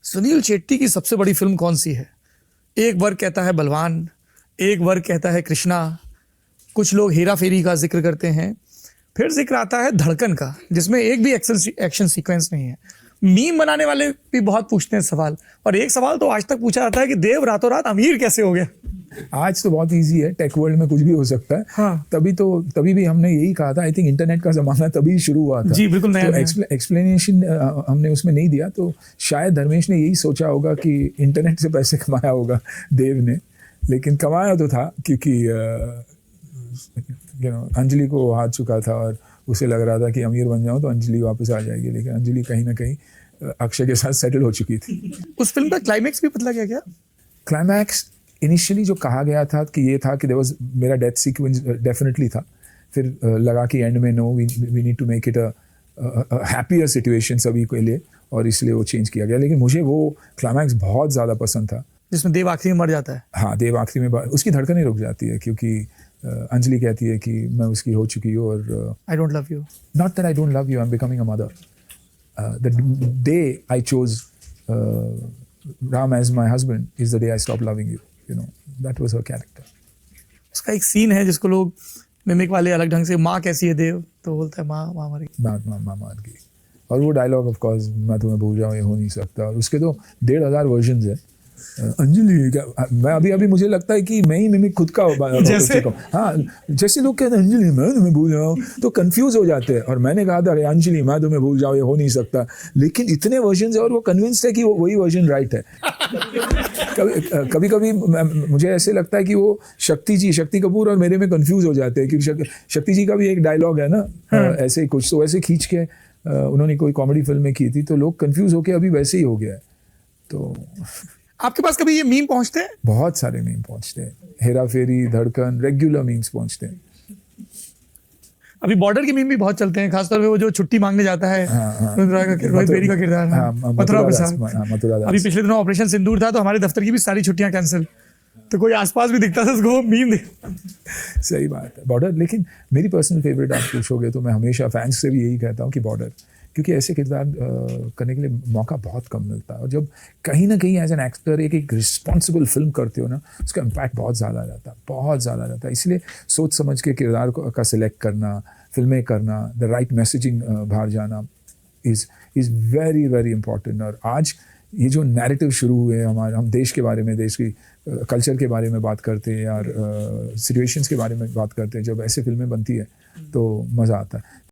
सुनील शेट्टी की सबसे बड़ी फिल्म कौन सी है? एक वर्ग कहता है बलवान, एक वर्ग कहता है कृष्णा, कुछ लोग हेरा फेरी का जिक्र करते हैं, फिर जिक्र आता है धड़कन का जिसमें एक भी एक्शन सीक्वेंस नहीं है। मीम बनाने वाले भी बहुत पूछते हैं सवाल, और एक सवाल तो आज तक पूछा जाता है कि देव रातों रात अमीर कैसे हो गया? आज तो बहुत इजी है, टेक वर्ल्ड में कुछ भी हो सकता है। हाँ। तभी भी हमने यही कहा था, आई थिंक इंटरनेट का जमाना तभी शुरू हुआ था। जी बिल्कुल नया तो एक्सप्लेनेशन हमने उसमें नहीं दिया, तो शायद धर्मेश ने यही सोचा होगा कि इंटरनेट से पैसे कमाया होगा देव ने, लेकिन कमाया तो था क्योंकि अंजलि को हार चुका था और उसे लग रहा था कि अमीर बन जाऊं तो अंजलि वापस आ जाएगी, लेकिन अंजलि कहीं ना कहीं अक्षय के साथ सेटल हो चुकी थी। उस फिल्म का क्लाइमैक्स भी बदला गया क्या? क्लाइमैक्स इनिशियली जो कहा गया था कि ये था कि देयर वाज, मेरा डेथ सीक्वेंस डेफिनेटली था, फिर लगा कि एंड में no, we need to make it a happier situation सभी के लिए, और इसलिए वो चेंज किया गया। लेकिन मुझे वो क्लाइमैक्स बहुत ज़्यादा पसंद था जिसमें देव आखिरी में मर जाता है। हाँ, देव आखिरी में उसकी धड़कनें रुक जाती है क्योंकि अंजलि कहती है कि मैं उसकी हो चुकी हूँ और I don't love you, not that I don't love you, I am becoming a mother. The day I chose Ram as my husband is the day I stopped loving you. You know, that was her character. उसका एक scene है जिसको लोग mimic वाले अलग ढंग से, माँ कैसी है देव, तो बोलता है माँ मर गई। माँ मर गई। और वो डायलॉग ऑफ कोर्स, मैं तुम्हें भूल जाऊँ ये हो नहीं सकता, और उसके तो 1500 वर्जन्स है। अंजलि का मैं अभी मुझे लगता है कि मैं ही मिमिक खुद का जैसे हाँ, जैसे लोग कहते हैं अंजलि मैं तुम्हें भूल जाऊँ तो कंफ्यूज हो जाते हैं, और मैंने कहा था अरे अंजलि मैं तुम्हें भूल जाऊँ ये हो नहीं सकता, लेकिन इतने वर्जन है और वो कन्विंस्ड है कि वो वही वर्जन राइट है। कभी कभी मुझे ऐसे लगता है कि वो शक्ति कपूर और मेरे में कंफ्यूज हो जाते हैं, क्योंकि शक्ति जी का भी एक डायलॉग है ना, ऐसे ही कुछ, तो ऐसे खींच के उन्होंने कोई कॉमेडी फिल्म में की थी, तो लोग कंफ्यूज होके अभी वैसे ही हो गया है। तो आपके पास कभी ये मीम पहुंचते हैं? बहुत सारे मीम पहुंचते हैं, हेरा फेरी, धड़कन, रेगुलर मीम्स पहुंचते हैं। अभी बॉर्डर के मीम भी बहुत चलते हैं, खासतौर पे वो जो छुट्टी मांगने जाता है, रोहित बेरी का किरदार, मथुरा प्रसाद। अभी पिछले दिनों ऑपरेशन सिंदूर था तो हमारे दफ्तर की भी सारी छुट्टियां कैंसिल, तो कोई आसपास भी दिखता था उसको मीम सही बात है, बॉर्डर। लेकिन मेरी पर्सनल फेवरेट आप पूछोगे तो मैं हमेशा फैंस से भी यही कहता हूँ कि बॉर्डर, क्योंकि ऐसे किरदार करने के लिए मौका बहुत कम मिलता है, और जब कहीं ना कहीं एज एन एक्टर एक रिस्पॉन्सिबल फिल्म करते हो ना, उसका इम्पैक्ट बहुत ज़्यादा रहता है, बहुत ज़्यादा रहता है। इसलिए सोच समझ के किरदार का सिलेक्ट करना, फिल्में करना, द राइट मैसेजिंग बाहर जाना इज़ वेरी वेरी इंपॉर्टेंट। और आज ये जो नैरेटिव शुरू हुए हैं हमारे, हम देश के बारे में, देश की कल्चर के बारे में बात करते हैं, या सिचुएशंस के बारे में बात करते हैं, जब ऐसे फिल्में बनती है तो मज़ा आता है।